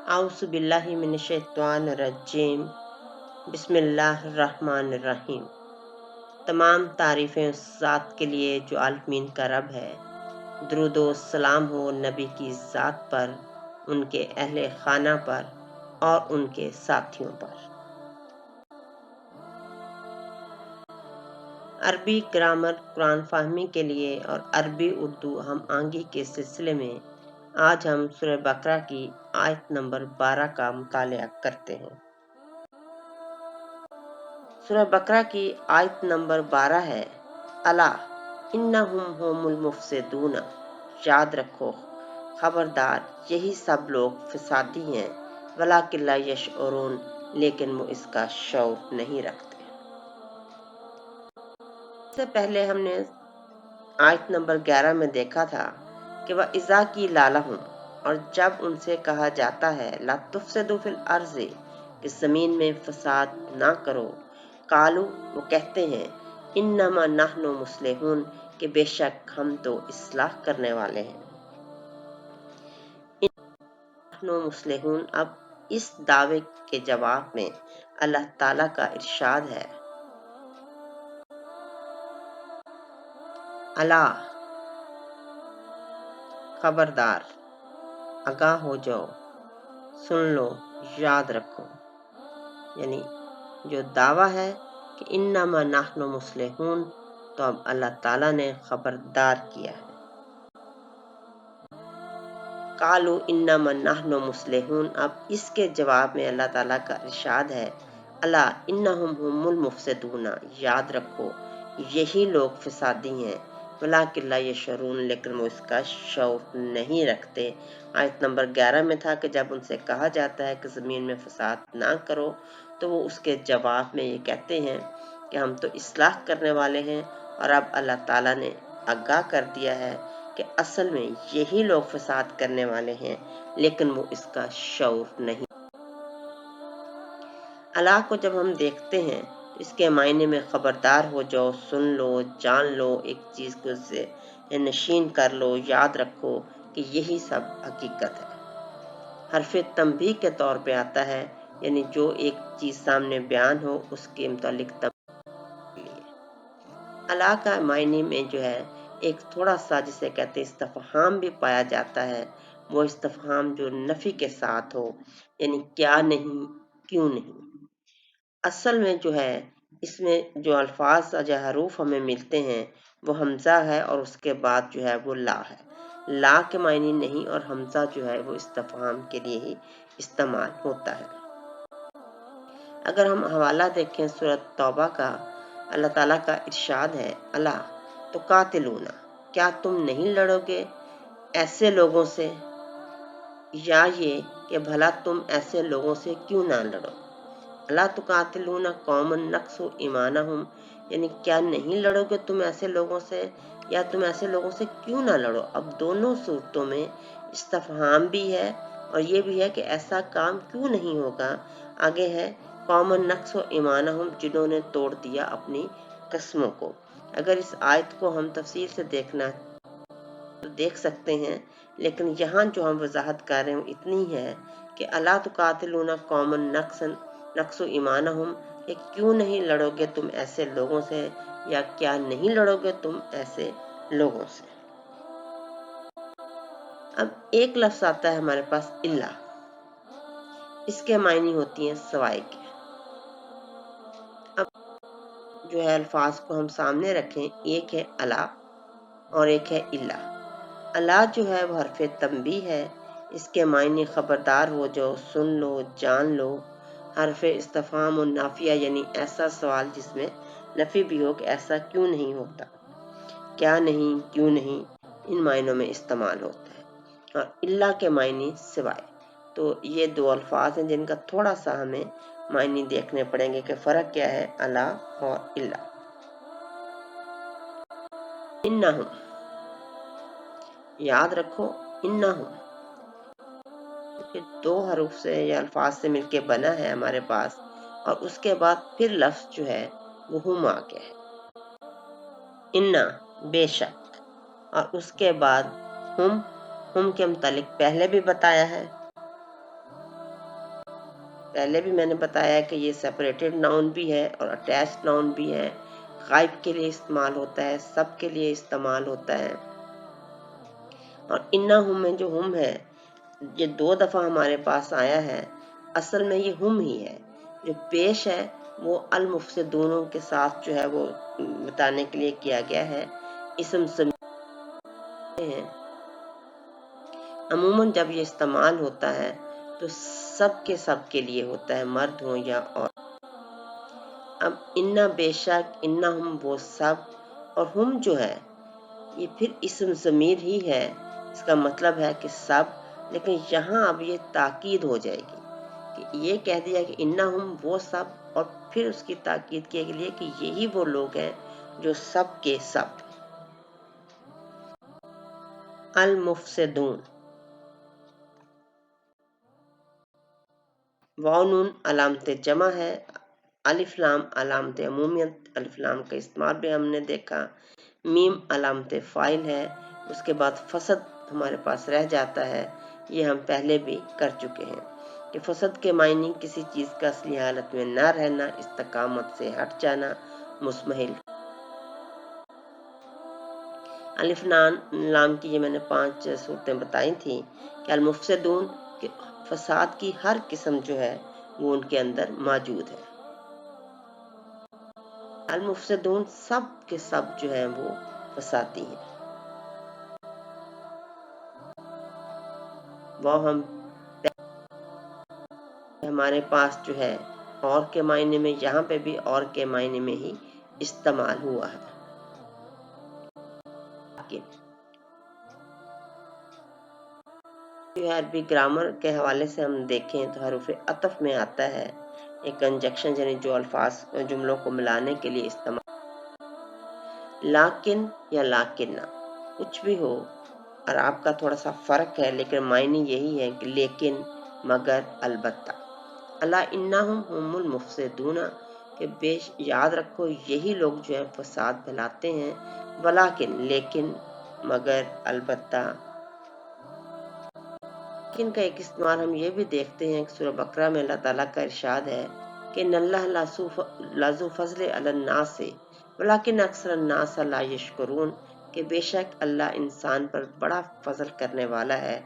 आउज़ु बिल्लाहि मिनश्शैतानिर्रजीम बिस्मिल्लाहिर्रहमानिर्रहीम। तमाम तारीफ़ें उस ज़ात के लिए जो आलमीन का रब है। दुरूद व सलाम हो नबी की ज़ात पर, उनके अहले खाना पर और उनके साथियों पर। अरबी ग्रामर कुरान फ़हमी के लिए और अरबी उर्दू हम आंगी के सिलसिले में आज हम सूरह बकरा की आयत नंबर 12 का मुतालिया करते हैं। सूरह बकरा की आयत नंबर 12 है, अला इन्नहुम हुमुल मुफसिदून। याद रखो, खबरदार, यही सब लोग फिसादी हैं। वलाकिन ला यशउरून, लेकिन वो इसका शऊर नहीं रखते। इससे पहले हमने आयत नंबर 11 में देखा था कि वह इज़ा की लाला हूँ, और जब उनसे कहा जाता है ला तुफसिदू फिल अर्ज़ि, कि ज़मीन में फसाद ना करो, कालू, वो कहते हैं, इन्नमा नहनु मुस्लिहून, कि बेशक हम तो इस्लाह करने वाले हैं। नहनु मुस्लिहून, अब इस दावे के जवाब में अल्लाह ताला का इरशाद है, अला, खबरदार, आगाह हो जाओ, सुन लो, याद रखो। यानी जो दावा है कि इन्नमा नहनु मुस्लिहून, तो अब अल्लाह ताला ने खबरदार किया है। कालू इन्नमा नहनु मुस्लिहून, अब इसके जवाब में अल्लाह ताला का इरशाद है, अला इन्नहुम हुमुल मुफसिदून, याद रखो, यही लोग फिसादी हैं। वलाकिन ला यशउरून, लेकिन वो इसका शऊर नहीं रखते। आयत नंबर 11 में था कि जब उनसे कहा जाता है कि ज़मीन में फसाद ना करो, तो वो उसके जवाब में ये कहते हैं कि हम तो इस्लाह करने वाले हैं। और अब अल्लाह ताला ने आगाह कर दिया है कि असल में यही लोग फसाद करने वाले हैं, लेकिन वो इसका शऊर नहीं। अल्लाह को जब हम देखते हैं तो इसके मायने में खबरदार हो जाओ, सुन लो, जान लो, एक चीज़ को से नशीन कर लो, याद रखो कि यही सब हकीकत है। हरफ तंबीह के तौर पे आता है, यानी जो एक चीज़ सामने बयान हो उसके मुतालिक अला का मायने में जो है एक थोड़ा सा जिसे कहते हैं इस्तफहाम भी पाया जाता है। वो इस्तफहाम जो नफी के साथ हो, यानी क्या नहीं, क्यों नहीं। असल में जो है इसमें जो अल्फाज या हरूफ हमें मिलते हैं वो हमजा है, और उसके बाद जो है वो ला है। ला के मायने नहीं, और हमजा जो है वो इस्तफहाम के लिए ही इस्तेमाल होता है। अगर हम हवाला देखें सूरत तौबा का, अल्लाह ताला का इरशाद है, अला तो कातिलूना, क्या तुम नहीं लड़ोगे ऐसे लोगों से, या ये कि भला तुम ऐसे लोगों से क्यों ना लड़ो। अला तो कातिलूना कौमन नक्सु ईमानहुम, यानी क्या नहीं लड़ोगे तुम ऐसे लोगों से, या तुम ऐसे लोगों से क्यों ना लड़ो। अब दोनों सूरतों में इस्तफहाम भी है और ये भी है कि ऐसा काम क्यों नहीं होगा। आगे है कौमन नक्सु ईमानहुम, जिन्होंने तोड़ दिया अपनी कस्मों को। अगर इस आयत को हम तफसील से देखना तो देख सकते हैं, लेकिन यहाँ जो हम वजाहत कर रहे हैं इतनी है कि अला तुकातिलूना कौमन नक्सु ईमानहुम, ये क्यों नहीं लड़ोगे तुम ऐसे लोगों से, या क्या नहीं लड़ोगे तुम ऐसे लोगों से। अब एक लफ्ज आता है हमारे पास इल्ला, इसके मायने होती हैं सवाए के। अब जो है अल्फाज को हम सामने रखें, एक है अला और एक है इल्ला। अला जो है वह हरफ तंबी है, इसके मायने खबरदार हो जाओ, सुन लो, जान लो। हरफ इस्तफहाम और नाफिया, यानी ऐसा सवाल जिसमें नफी भी हो कि ऐसा क्यों नहीं होता, क्या नहीं, क्यों नहीं, इन मायनों में इस्तेमाल होता है। और इल्ला के मायने सिवाय। तो ये दो अल्फाज हैं जिनका थोड़ा सा हमें मायने देखने पड़ेंगे कि फ़र्क क्या है अला और इल्ला। इन्नहुम, याद रखो, इन्नहुम दो हरूफ से या अल्फाज से मिलके बना है हमारे पास, और उसके बाद फिर लफ्ज जो है वो हुम आ गया है। इन्ना, बेशक, और उसके बाद हुम के मुतालिक पहले भी बताया है पहले भी मैंने बताया कि ये सेपरेटेड नाउन भी है और अटैच्ड नाउन भी है, गायब के लिए इस्तेमाल होता है, सब के लिए इस्तेमाल होता है। और इन्ना हुम में जो हुम है ये 2 दफा हमारे पास आया है, असल में ये हुम ही है। जो पेश है वो अल मुफसिदूनों के साथ जो है वो बताने के लिए किया गया है। इसम ज़मीर है। अमूमन जब ये इस्तेमाल होता है तो सब के लिए होता है, मर्द हो या औरत। अब इन्ना बेशक, इन्ना हम वो सब, और हम जो है ये फिर इसम ज़मीर ही है, इसका मतलब है कि सब। लेकिन यहाँ अब ये ताकीद हो जाएगी कि ये कह दिया कि इन्ना हम वो सब, और फिर उसकी ताकीद के लिए कि यही वो लोग हैं जो सब के सब। अल मुफसिदून, वाव नून अलामत जमा है, अलिफ लाम अलामत अमूमियत, अलिफ लाम का इस्तेमाल भी हमने देखा। मीम अलामत फ़ाइल है, उसके बाद फसद हमारे पास रह जाता है, ये हम पहले भी कर चुके हैं कि फसद के मायने किसी चीज़ का असली हालत में ना रहना, इस्तकामत से हट जाना, मुस्महिल। अलिफ लाम की ये मैंने 5 सूरतें बताई थी कि अल मुफसिदून के फसाद की हर किस्म जो है वो उनके अंदर मौजूद है। अल मुफसिदून सब के सब जो है वो फसादी हैं। वो हम हमारे पास जो है और के मायने में, यहाँ पे भी और के मायने में ही इस्तेमाल हुआ है। अरबी ग्रामर के हवाले से हम देखें तो हरूफ अतफ में आता है एक कंजक्शन, यानी जो अल्फाज जुमलों को मिलाने के लिए इस्तेमाल। लाकिन या लाकिन्ना कुछ भी हो, और आपका थोड़ा सा फर्क है लेकिन मायने यही है कि लेकिन, मगर, अलबत्ता। अला इन्नहुम हुमुल मुफसिदूना के बेश याद रखो यही लोग जो है फसाद फैलाते हैं। वलाकिन लेकिन, मगर, अलबत्ता। लेकिन का एक इस्तेमाल हम ये भी देखते हैं कि सूरह बकरा में अल्लाह ताला का इरशाद है कि नल्लाह लाजू फजल अलन्नास से वलाकिन अक्सर अन्नास ला यशकुरून, कि बेशक अल्लाह इंसान पर बड़ा फजल करने वाला है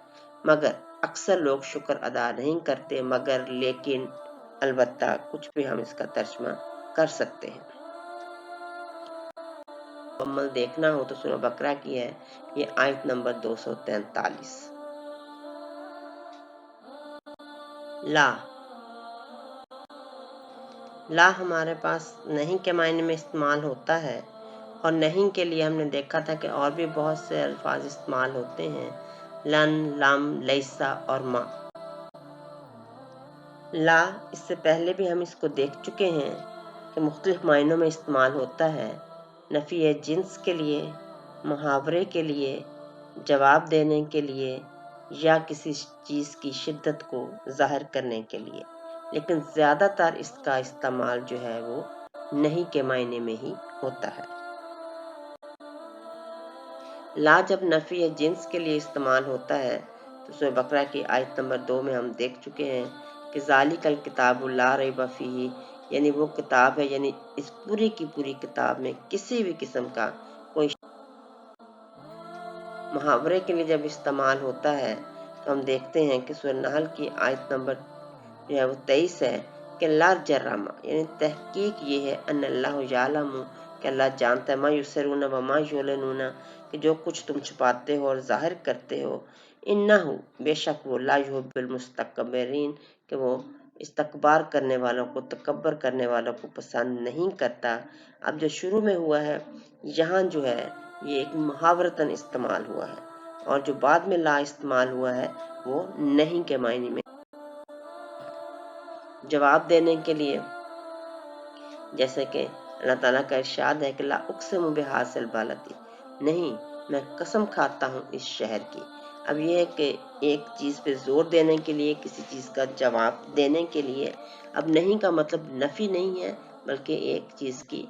मगर अक्सर लोग शुक्र अदा नहीं करते। मगर, लेकिन, अलबत्ता कुछ भी हम इसका तर्जमा कर सकते हैं। मुकम्मल देखना हो तो सूरह बकरा की है, ये आयत नंबर 243। ला हमारे पास नहीं के मायने में इस्तेमाल होता है, और नहीं के लिए हमने देखा था कि और भी बहुत से अल्फाज इस्तेमाल होते हैं, लन, लम, लैसा और मा। ला इससे पहले भी हम इसको देख चुके हैं कि मुख्तलिफ मायनों में इस्तेमाल होता है। नफ़ी जिन्स के लिए, मुहावरे के लिए, जवाब देने के लिए, या किसी चीज़ की शिद्दत को ज़ाहिर करने के लिए। लेकिन ज़्यादातर इसका इस्तेमाल जो है वो नहीं के मायने में ही होता है। ला जब नफ़ी या जिन्स के लिए इस्तेमाल होता है तो सूरह बकरा की आयत नंबर 2 में हम देख चुके हैं कि ज़ालिकल किताबु ला रैब फीही, यानी वो किताब है, यानी इस पूरी की पूरी किताब में किसी भी किस्म का कोई। मुहावरे के लिए जब इस्तेमाल होता है तो हम देखते हैं कि सूरह नहल की आयत नंबर जो है वो 23 है कि ला जर्रामा, यानी तहकीक ये है अन्नल्लाहु यालमु, कि अल्लाह जानता है, मा युसरूना व मा युलनूना, कि जो कुछ तुम छुपाते हो और जाहिर करते हो। इन्नहु बेशक वो ला युहिब्बुल मुस्तकबिरीन, कि वो इस्तकबार करने वालों को, तकब्बर करने वालों को पसंद नहीं करता। अब जो शुरू में हुआ है यहाँ जो है ये एक मुहावरतन इस्तेमाल हुआ है, और जो बाद में ला इस्तेमाल हुआ है वो नहीं के मायने में। जवाब देने के लिए, जैसे कि अल्लाह ताला का इरशाद है कि ला उक़सिमु बिहाज़िल बलदी, नहीं मैं कसम खाता हूँ इस शहर की। अब ये है कि एक चीज़ पे जोर देने के लिए, किसी चीज़ का जवाब देने के लिए। अब नहीं का मतलब नफ़ी नहीं है बल्कि एक चीज़ की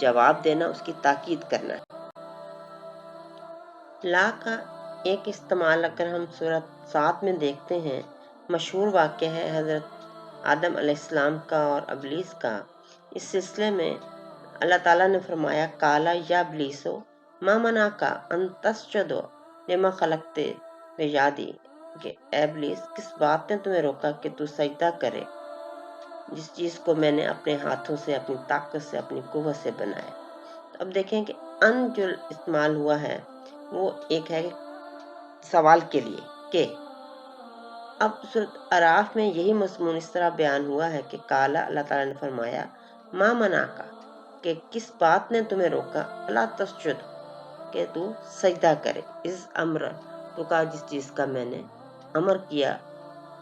जवाब देना, उसकी ताकीद करना है। ला का एक इस्तेमाल अगर हम सूरह 7 में देखते हैं, मशहूर वाक़या है हज़रत آدم علیہ السلام کا اور ابلیس کا، اس سلسلے میں اللہ تعالیٰ نے فرمایا کالا یا ابلیسو ما منع کا ان تسجد لما خلقتے بیادی، کہ اے ابلیس کس بات نے تمہیں روکا کہ تو سجدہ کرے جس چیز کو میں نے اپنے ہاتھوں سے، اپنی طاقت سے، اپنی قوت سے بنایا۔ اب دیکھیں کہ ان جو استعمال ہوا ہے وہ ایک ہے سوال کے لیے کہ، اب سورۃ اعراف میں یہی مضمون اس طرح بیان ہوا ہے کہ کالا، اللہ تعالیٰ نے فرمایا ما منع کا، کہ کس بات نے تمہیں روکا، اللہ تسجد، کہ تو سجدہ کرے، اس امر تو کا، جس چیز کا میں نے امر کیا،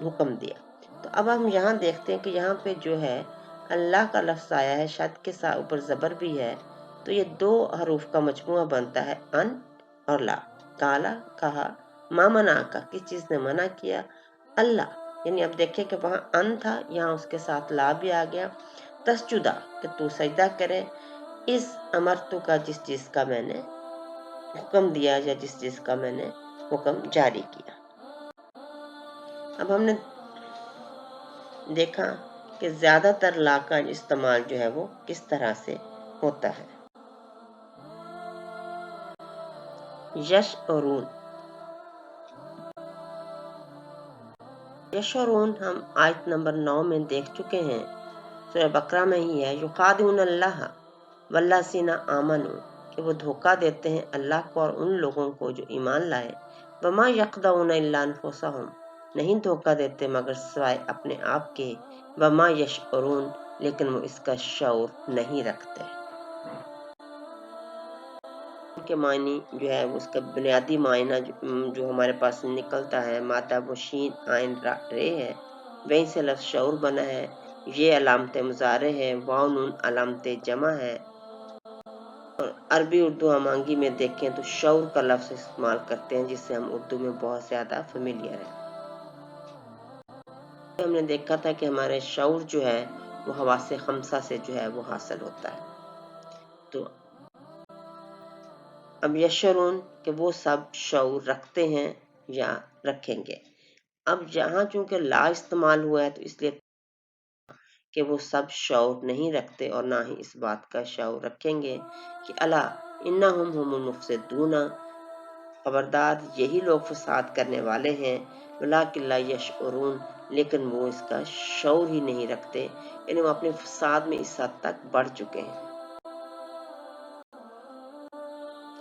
حکم دیا۔ تو اب ہم یہاں دیکھتے ہیں کہ یہاں پہ جو ہے اللہ کا لفظ آیا ہے، شد کے ساتھ اوپر زبر بھی ہے، تو یہ دو حروف کا مجموعہ بنتا ہے ان اور لا۔ کالا کہا، ما منع کا کس چیز نے منع کیا، اللہ، یعنی اب دیکھیں کہ وہاں ان تھا، یہاں اس کے ساتھ لا بھی آ گیا، تسجدہ کہ تو سجدہ کرے، اس امرتو کا جس چیز کا میں نے حکم دیا یا جس چیز کا میں نے حکم جاری کیا۔ اب ہم نے دیکھا کہ زیادہ تر لا کا استعمال جو ہے وہ کس طرح سے ہوتا ہے۔ یشعرون، یشعرون ہم آیت نمبر 9 میں دیکھ چکے ہیں، سورہ بقرہ میں ہی ہے، یخادعون اللہ والذین آمنوا، کہ وہ دھوکہ دیتے ہیں اللہ کو اور ان لوگوں کو جو ایمان لائے، وما یخدعون الا انفسہم، نہیں دھوکہ دیتے مگر سوائے اپنے آپ کے، وما یشعرون، لیکن وہ اس کا شعور نہیں رکھتے۔ کے معنی جو ہے اس کا بنیادی معنی جو ہمارے پاس نکلتا ہے، مادہ مشین آئین رے ہے، وہیں سے لفظ شعور بنا ہے، یہ علامت مضارع ہے، واو نون علامت جمع ہے، اور عربی اردو ہمانگی میں دیکھیں تو شعور کا لفظ استعمال کرتے ہیں، جس سے ہم اردو میں بہت زیادہ فیملیئر ہیں۔ ہم نے دیکھا تھا کہ ہمارے شعور جو ہے وہ حواس خمسہ سے جو ہے وہ حاصل ہوتا ہے۔ تو اب یشعرون کہ وہ سب شعور رکھتے ہیں یا رکھیں گے۔ اب جہاں چونکہ لا استعمال ہوا ہے تو اس لیے کہ وہ سب شعور نہیں رکھتے اور نہ ہی اس بات کا شعور رکھیں گے کہ الا انہم هم المفسدون، خبردار یہی لوگ فساد کرنے والے ہیں، ولکن لا یشعرون، لیکن وہ اس کا شعور ہی نہیں رکھتے، یعنی وہ اپنے فساد میں اس حد تک بڑھ چکے ہیں۔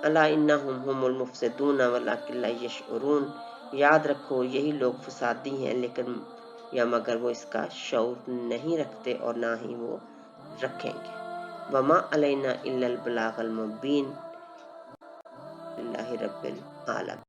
الا انہم هم المفسدون ولکن لا یشعرون، یاد رکھو یہی لوگ فسادی ہیں لیکن یا مگر وہ اس کا شعور نہیں رکھتے اور نہ ہی وہ رکھیں گے۔ وما علینا الا البلاغ المبین، اللہ رب العالمین۔